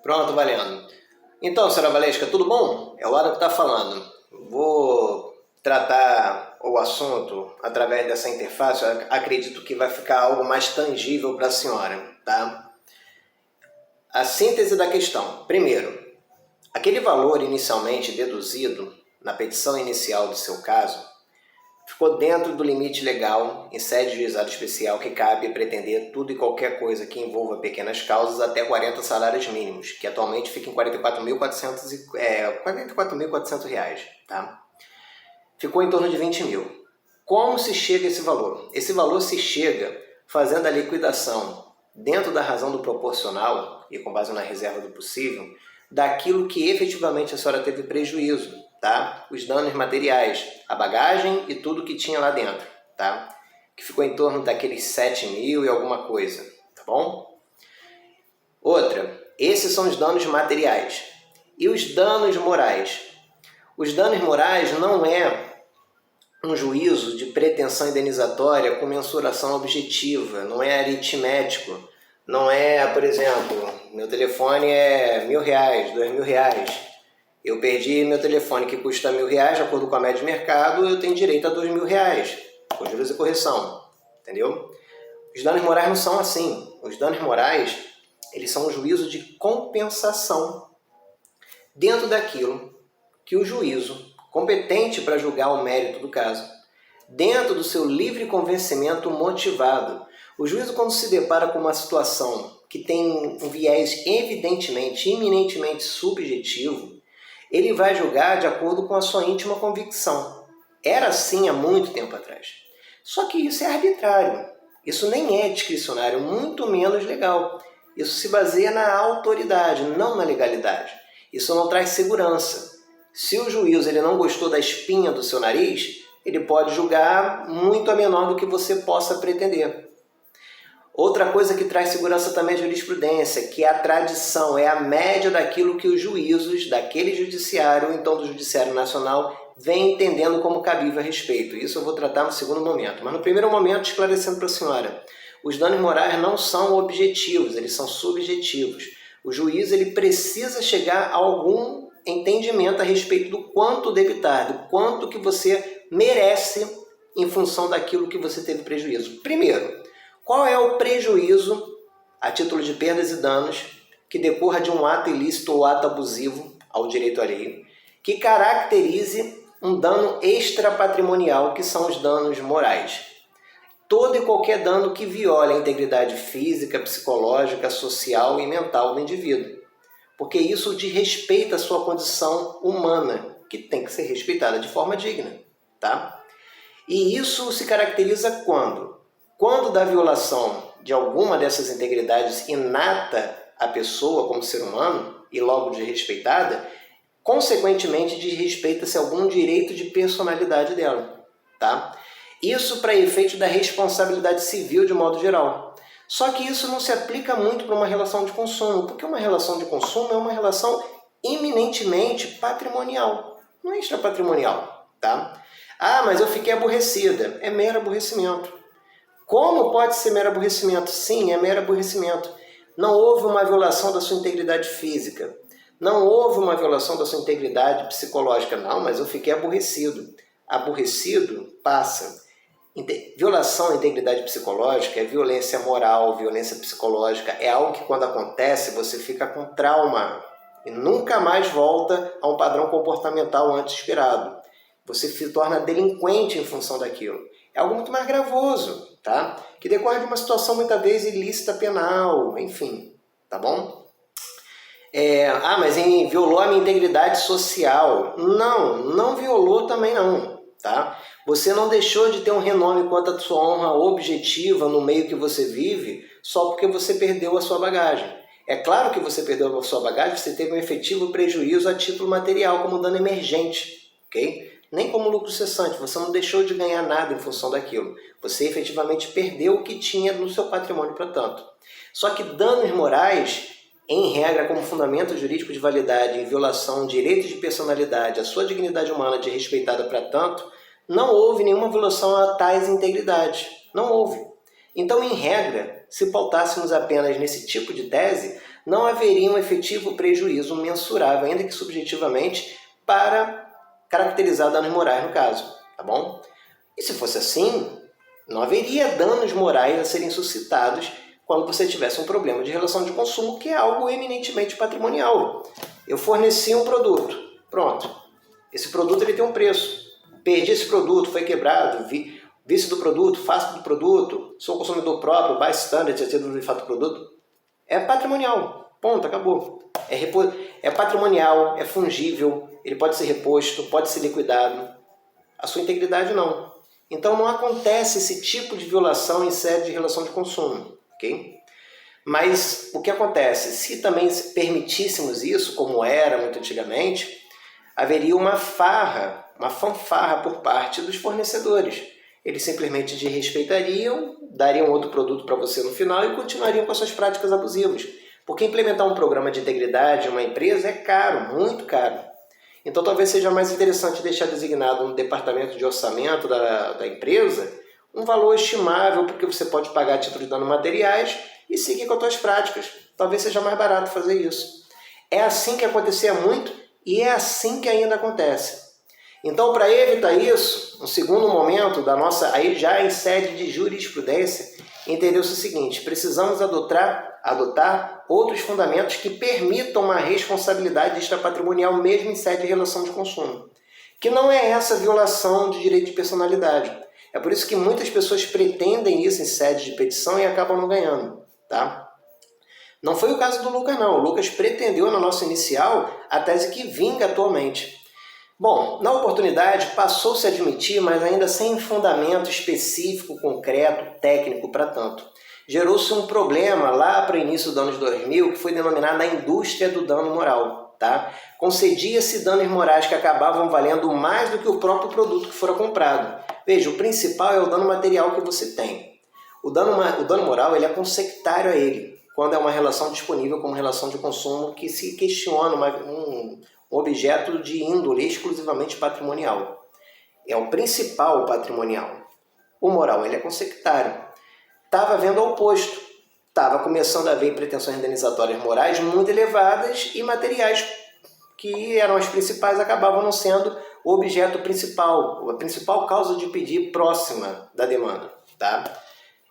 Pronto, valendo. Então, senhora Valesca, tudo bom? É o Adam que está falando. Vou tratar o assunto através dessa interface. Eu acredito que vai ficar algo mais tangível para a senhora, tá? A síntese da questão. Primeiro, aquele valor inicialmente deduzido na petição inicial do seu caso ficou dentro do limite legal em sede de juizado especial que cabe pretender tudo e qualquer coisa que envolva pequenas causas até 40 salários mínimos, que atualmente fica em R$ 44.400, tá? Ficou em torno de 20 mil. Como se chega a esse valor? Esse valor se chega fazendo a liquidação dentro da razão do proporcional e com base na reserva do possível, daquilo que efetivamente a senhora teve prejuízo, tá? Os danos materiais, a bagagem e tudo que tinha lá dentro, tá? Que ficou em torno daqueles 7 mil e alguma coisa, tá bom? Outra, esses são os danos materiais. E os danos morais? Os danos morais não é um juízo de pretensão indenizatória com mensuração objetiva, não é aritmético, não é, por exemplo, meu telefone é R$ 1.000, R$ 2.000. Eu perdi meu telefone que custa R$ 1.000, de acordo com a média de mercado, eu tenho direito a R$ 2.000, com juros e correção, entendeu? Os danos morais não são assim. Os danos morais, eles são um juízo de compensação dentro daquilo que o juízo, competente para julgar o mérito do caso, dentro do seu livre convencimento motivado. O juízo, quando se depara com uma situação que tem um viés evidentemente, iminentemente subjetivo, ele vai julgar de acordo com a sua íntima convicção. Era assim há muito tempo atrás. Só que isso é arbitrário. Isso nem é discricionário, muito menos legal. Isso se baseia na autoridade, não na legalidade. Isso não traz segurança. Se o juiz ele não gostou da espinha do seu nariz, ele pode julgar muito a menor do que você possa pretender. Outra coisa que traz segurança também é a jurisprudência, que é a tradição, é a média daquilo que os juízos daquele judiciário, ou então do Judiciário Nacional, vem entendendo como cabível a respeito. Isso eu vou tratar no segundo momento. Mas no primeiro momento, esclarecendo para a senhora, os danos morais não são objetivos, eles são subjetivos. O juiz ele precisa chegar a algum entendimento a respeito do quanto debitar, do quanto que você merece em função daquilo que você teve prejuízo. Primeiro, qual é o prejuízo, a título de perdas e danos, que decorra de um ato ilícito ou ato abusivo ao direito alheio, que caracterize um dano extrapatrimonial, que são os danos morais? Todo e qualquer dano que viole a integridade física, psicológica, social e mental do indivíduo. Porque isso desrespeita a sua condição humana, que tem que ser respeitada de forma digna, tá? E isso se caracteriza quando? Quando da violação de alguma dessas integridades inata à pessoa como ser humano, e logo desrespeitada, consequentemente desrespeita-se algum direito de personalidade dela, tá? Isso para efeito da responsabilidade civil de modo geral. Só que isso não se aplica muito para uma relação de consumo, porque uma relação de consumo é uma relação eminentemente patrimonial, não é extrapatrimonial, tá? Ah, mas eu fiquei aborrecida. É mero aborrecimento. Como pode ser mero aborrecimento? Sim, é mero aborrecimento. Não houve uma violação da sua integridade física. Não houve uma violação da sua integridade psicológica. Não, mas eu fiquei aborrecido. Aborrecido passa. Violação à integridade psicológica é violência moral, violência psicológica. É algo que quando acontece você fica com trauma e nunca mais volta a um padrão comportamental antes esperado. Você se torna delinquente em função daquilo. É algo muito mais gravoso, tá? Que decorre de uma situação muitas vezes ilícita penal, enfim, tá bom? Mas violou a minha integridade social. Não, não violou também não, tá? Você não deixou de ter um renome quanto à sua honra objetiva no meio que você vive só porque você perdeu a sua bagagem. É claro que você perdeu a sua bagagem, você teve um efetivo prejuízo a título material, como dano emergente, ok? Nem como lucro cessante, você não deixou de ganhar nada em função daquilo. Você efetivamente perdeu o que tinha no seu patrimônio para tanto. Só que danos morais, em regra, como fundamento jurídico de validade, em violação de direitos de personalidade, a sua dignidade humana de respeitada para tanto, não houve nenhuma violação a tais integridades. Não houve. Então, em regra, se pautássemos apenas nesse tipo de tese, não haveria um efetivo prejuízo mensurável, ainda que subjetivamente, para caracterizar danos morais no caso, tá bom? E se fosse assim, não haveria danos morais a serem suscitados quando você tivesse um problema de relação de consumo, que é algo eminentemente patrimonial. Eu forneci um produto, pronto. Esse produto ele tem um preço. Perdi esse produto, foi quebrado, vício do produto, face do produto, sou consumidor próprio, bystander, etc. do fato do produto. É patrimonial, ponto, acabou. É patrimonial, é fungível, ele pode ser reposto, pode ser liquidado. A sua integridade não. Então não acontece esse tipo de violação em sede de relação de consumo, ok? Mas o que acontece? Se também permitíssemos isso, como era muito antigamente, haveria uma fanfarra por parte dos fornecedores. Eles simplesmente desrespeitariam, dariam outro produto para você no final e continuariam com as suas práticas abusivas. Porque implementar um programa de integridade em uma empresa é caro, muito caro. Então talvez seja mais interessante deixar designado no departamento de orçamento da empresa um valor estimável, porque você pode pagar a título de danos materiais e seguir com as suas práticas. Talvez seja mais barato fazer isso. É assim que acontecia muito e é assim que ainda acontece. Então, para evitar isso, no segundo momento da nossa, aí já em sede de jurisprudência, entendeu-se o seguinte: precisamos adotar outros fundamentos que permitam uma responsabilidade extrapatrimonial mesmo em sede de relação de consumo, que não é essa violação de direito de personalidade. É por isso que muitas pessoas pretendem isso em sede de petição e acabam não ganhando, tá? Não foi o caso do Lucas, não. O Lucas pretendeu na nossa inicial a tese que vinga atualmente. Bom, na oportunidade passou-se a admitir, mas ainda sem fundamento específico, concreto, técnico para tanto. Gerou-se um problema lá para o início dos anos 2000 que foi denominado a indústria do dano moral. Tá? Concedia-se danos morais que acabavam valendo mais do que o próprio produto que fora comprado. Veja, o principal é o dano material que você tem. O dano moral ele é consectário a ele, quando é uma relação disponível como relação de consumo que se questiona um objeto de índole exclusivamente patrimonial. É o principal patrimonial. O moral ele é consectário. Estava havendo o oposto. Estava começando a haver pretensões indenizatórias morais muito elevadas e materiais que eram as principais acabavam não sendo o objeto principal, a principal causa de pedir próxima da demanda. Tá?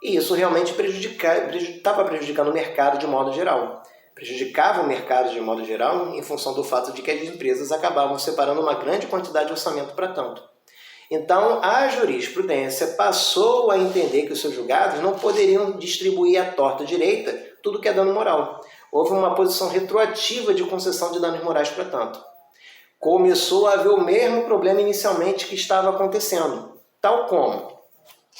E isso realmente estava prejudicando o mercado de modo geral. Prejudicava o mercado de modo geral em função do fato de que as empresas acabavam separando uma grande quantidade de orçamento para tanto. Então, a jurisprudência passou a entender que os seus julgados não poderiam distribuir à torta direita tudo que é dano moral. Houve uma posição retroativa de concessão de danos morais para tanto. Começou a haver o mesmo problema inicialmente que estava acontecendo, tal como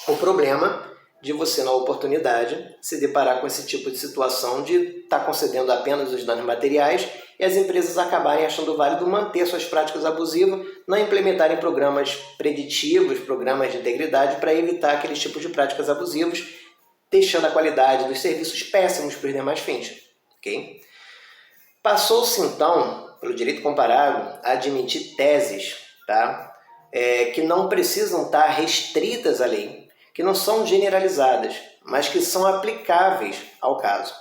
o problema de você, na oportunidade, se deparar com esse tipo de situação de estar concedendo apenas os danos materiais e as empresas acabarem achando válido manter suas práticas abusivas, não implementarem programas preditivos, programas de integridade para evitar aqueles tipos de práticas abusivas, deixando a qualidade dos serviços péssimos para os demais fins. Okay? Passou-se, então, pelo direito comparado, a admitir teses que não precisam estar restritas à lei, que não são generalizadas, mas que são aplicáveis ao caso.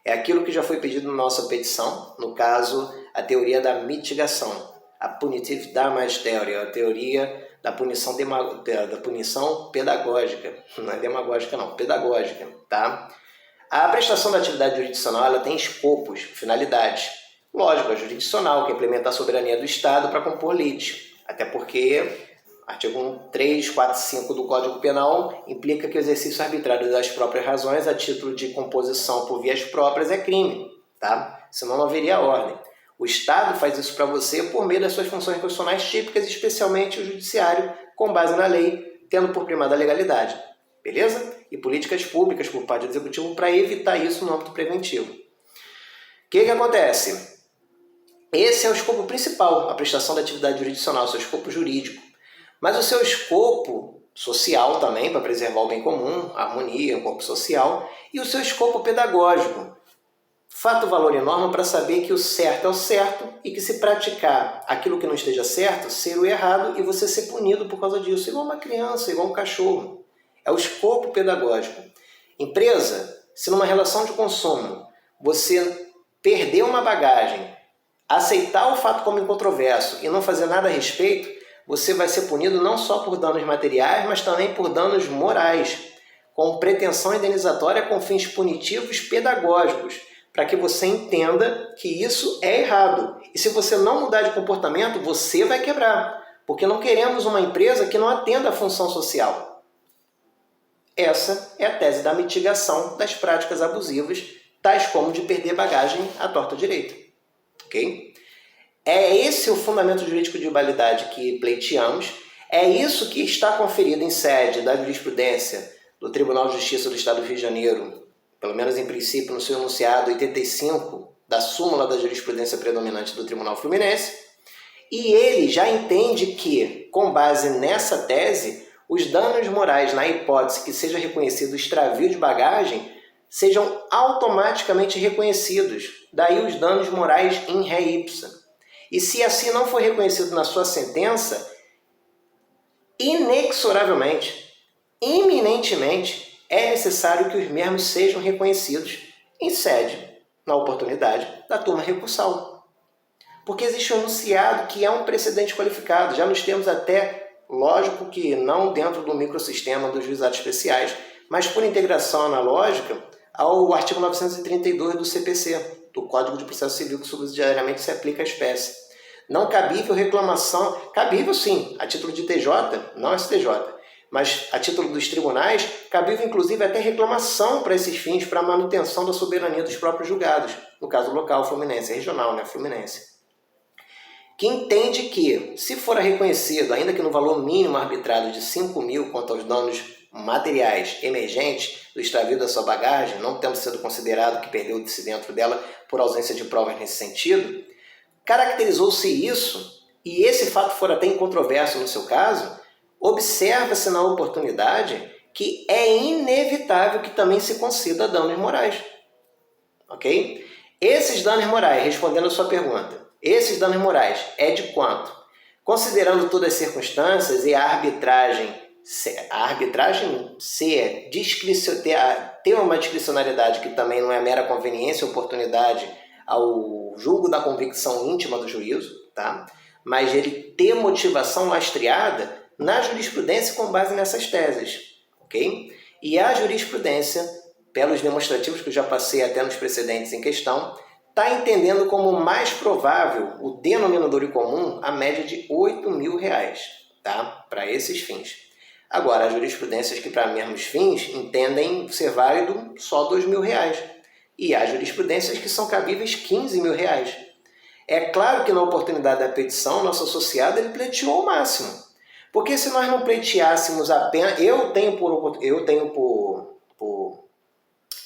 É aquilo que já foi pedido na nossa petição, no caso, a teoria da mitigação, a Punitive Damage Theory, a teoria da punição pedagógica, não é demagógica não, pedagógica. Tá? A prestação da atividade jurisdicional ela tem escopos, finalidades. Lógico, a jurisdicional, que é implementar a soberania do Estado para compor litígio, até porque artigo 345 do Código Penal implica que o exercício arbitrário das próprias razões a título de composição por vias próprias é crime, tá? Senão não haveria ordem. O Estado faz isso para você por meio das suas funções constitucionais típicas, especialmente o judiciário, com base na lei, tendo por primada a legalidade. Beleza? E políticas públicas por parte do Executivo para evitar isso no âmbito preventivo. O que acontece? Esse é o escopo principal, a prestação da atividade jurisdicional, seu escopo jurídico. Mas o seu escopo social também, para preservar o bem comum, a harmonia, o corpo social, e o seu escopo pedagógico. Fato, valor e norma para saber que o certo é o certo e que se praticar aquilo que não esteja certo, ser o errado e você ser punido por causa disso, igual uma criança, igual um cachorro. É o escopo pedagógico. Empresa, se numa relação de consumo você perder uma bagagem, aceitar o fato como incontroverso e não fazer nada a respeito, você vai ser punido não só por danos materiais, mas também por danos morais, com pretensão indenizatória com fins punitivos pedagógicos, para que você entenda que isso é errado. E se você não mudar de comportamento, você vai quebrar, porque não queremos uma empresa que não atenda à função social. Essa é a tese da mitigação das práticas abusivas, tais como de perder bagagem à torta direita. Ok? É esse o fundamento jurídico de validade que pleiteamos, é isso que está conferido em sede da jurisprudência do Tribunal de Justiça do Estado do Rio de Janeiro, pelo menos em princípio no seu enunciado 85 da súmula da jurisprudência predominante do Tribunal Fluminense, e ele já entende que, com base nessa tese, os danos morais na hipótese que seja reconhecido o extravio de bagagem sejam automaticamente reconhecidos, daí os danos morais in re ipsa. E se assim não for reconhecido na sua sentença, inexoravelmente, iminentemente, é necessário que os mesmos sejam reconhecidos em sede, na oportunidade, da turma recursal. Porque existe um enunciado que é um precedente qualificado, já nos temos até, lógico que não dentro do microsistema dos juizados especiais, mas por integração analógica ao artigo 932 do CPC, do Código de Processo Civil, que subsidiariamente se aplica à espécie. Não cabível reclamação, cabível sim, a título de TJ, não STJ, mas a título dos tribunais, cabível inclusive até reclamação para esses fins, para a manutenção da soberania dos próprios julgados, no caso local fluminense, regional, né, fluminense. Que entende que, se for reconhecido, ainda que no valor mínimo arbitrado de 5 mil quanto aos danos materiais emergentes do extravio da sua bagagem, não tendo sido considerado que perdeu-se dentro dela por ausência de provas nesse sentido, caracterizou-se isso, e esse fato for até incontroverso no seu caso, observa-se na oportunidade que é inevitável que também se conceda danos morais. Ok? Esses danos morais, respondendo a sua pergunta, esses danos morais é de quanto? Considerando todas as circunstâncias e a arbitragem ter uma discricionariedade que também não é mera conveniência ou oportunidade ao julgo da convicção íntima do juízo, tá? Mas ele ter motivação lastreada na jurisprudência com base nessas teses, ok? E a jurisprudência, pelos demonstrativos que eu já passei até nos precedentes em questão, está entendendo como mais provável o denominador em comum a média de R$8 mil, tá? Para esses fins. Agora, há jurisprudências que, para mesmos fins, entendem ser válido só R$2 mil. E há jurisprudências que são cabíveis R$15 mil. É claro que na oportunidade da petição, nosso associado ele pleiteou o máximo. Porque se nós não pleiteássemos apenas... Eu tenho por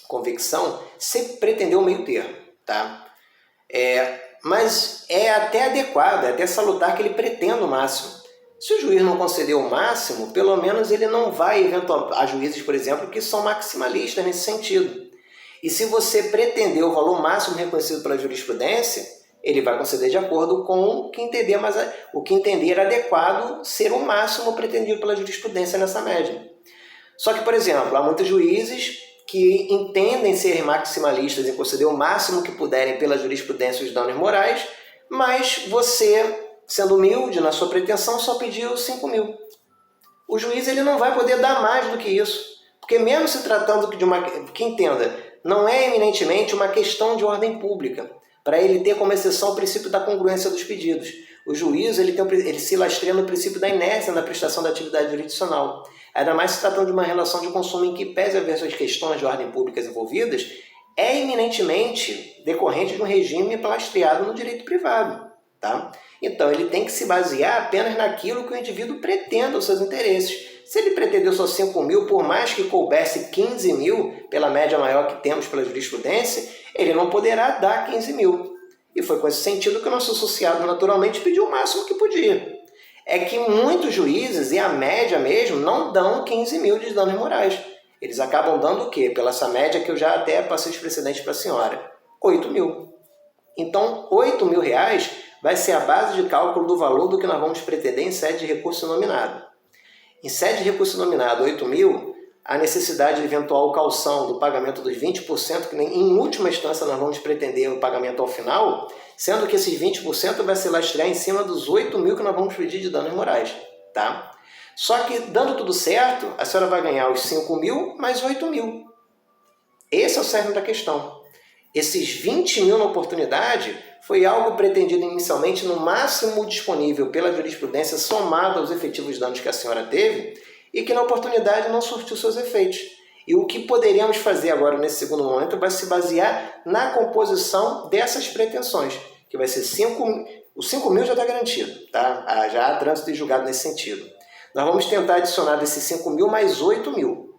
convicção sempre pretender o meio termo, tá? Mas é até adequado, é até salutar que ele pretenda o máximo. Se o juiz não conceder o máximo, pelo menos ele não vai eventualmente... Há juízes, por exemplo, que são maximalistas nesse sentido. E se você pretender o valor máximo reconhecido pela jurisprudência, ele vai conceder de acordo com o que entender, o que entender adequado ser o máximo pretendido pela jurisprudência nessa média. Só que, por exemplo, há muitos juízes que entendem ser maximalistas e conceder o máximo que puderem pela jurisprudência os danos morais, mas você, sendo humilde na sua pretensão, só pediu 5 mil. O juiz ele não vai poder dar mais do que isso, porque mesmo se tratando de uma... Que entenda, não é eminentemente uma questão de ordem pública, para ele ter como exceção o princípio da congruência dos pedidos. O juiz ele se lastreia no princípio da inércia na prestação da atividade jurisdicional. Ainda mais se tratando de uma relação de consumo em que, pese haver essas questões de ordem pública envolvidas, é eminentemente decorrente de um regime lastreado no direito privado. Tá? Então, ele tem que se basear apenas naquilo que o indivíduo pretenda os seus interesses. Se ele pretendeu só 5 mil, por mais que coubesse 15 mil, pela média maior que temos pela jurisprudência, ele não poderá dar 15 mil. E foi com esse sentido que o nosso associado naturalmente pediu o máximo que podia. É que muitos juízes, e a média mesmo, não dão 15 mil de danos morais. Eles acabam dando o quê? Pela essa média que eu já até passei os precedentes para a senhora. 8 mil. Então, 8 mil reais vai ser a base de cálculo do valor do que nós vamos pretender em sede de recurso nominado. Em sede de recurso nominado 8 mil, a necessidade de eventual caução do pagamento dos 20%, que em última instância nós vamos pretender o pagamento ao final, sendo que esses 20% vai se lastrear em cima dos 8 mil que nós vamos pedir de danos morais, tá? Só que, dando tudo certo, a senhora vai ganhar os 5 mil mais 8 mil. Esse é o cerne da questão. Esses 20 mil na oportunidade foi algo pretendido inicialmente no máximo disponível pela jurisprudência somado aos efetivos danos que a senhora teve e que na oportunidade não surtiu seus efeitos. E o que poderíamos fazer agora nesse segundo momento vai se basear na composição dessas pretensões, que vai ser 5 mil. Os 5 mil já está garantido, tá? Já há trânsito e julgado nesse sentido. Nós vamos tentar adicionar desses 5 mil mais 8 mil.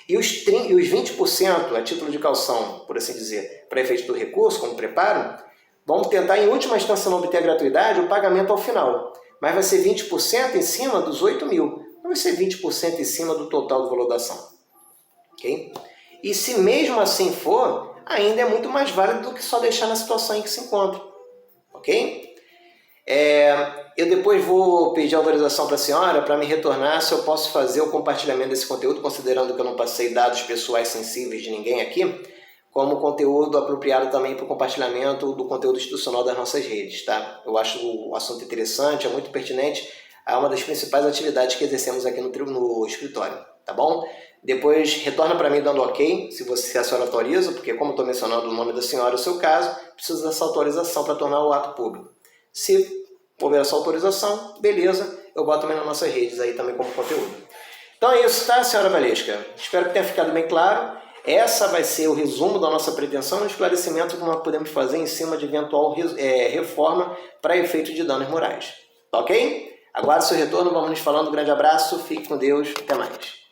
E os 20% a título de caução, por assim dizer, para efeito do recurso, como preparo, vamos tentar, em última instância, não obter a gratuidade, o pagamento ao final. Mas vai ser 20% em cima dos 8 mil. Não vai ser 20% em cima do total do valor da ação. Okay? E se mesmo assim for, ainda é muito mais válido do que só deixar na situação em que se encontra. Ok? Eu depois vou pedir autorização para a senhora para me retornar se eu posso fazer o compartilhamento desse conteúdo, considerando que eu não passei dados pessoais sensíveis de ninguém aqui, como conteúdo apropriado também para o compartilhamento do conteúdo institucional das nossas redes, tá? Eu acho o assunto interessante, é muito pertinente a uma das principais atividades que exercemos aqui no escritório, tá bom? Depois retorna para mim dando ok, se a senhora autoriza, porque como estou mencionando o nome da senhora e o seu caso, precisa dessa autorização para tornar o ato público. Se houver essa autorização, beleza, eu boto também nas nossas redes aí também como conteúdo. Então é isso, tá, senhora Valesca? Espero que tenha ficado bem claro. Essa vai ser o resumo da nossa pretensão e o esclarecimento que nós podemos fazer em cima de eventual reforma para efeito de danos morais. Tá ok? Aguardo seu retorno, vamos nos falando. Um grande abraço, fique com Deus, até mais.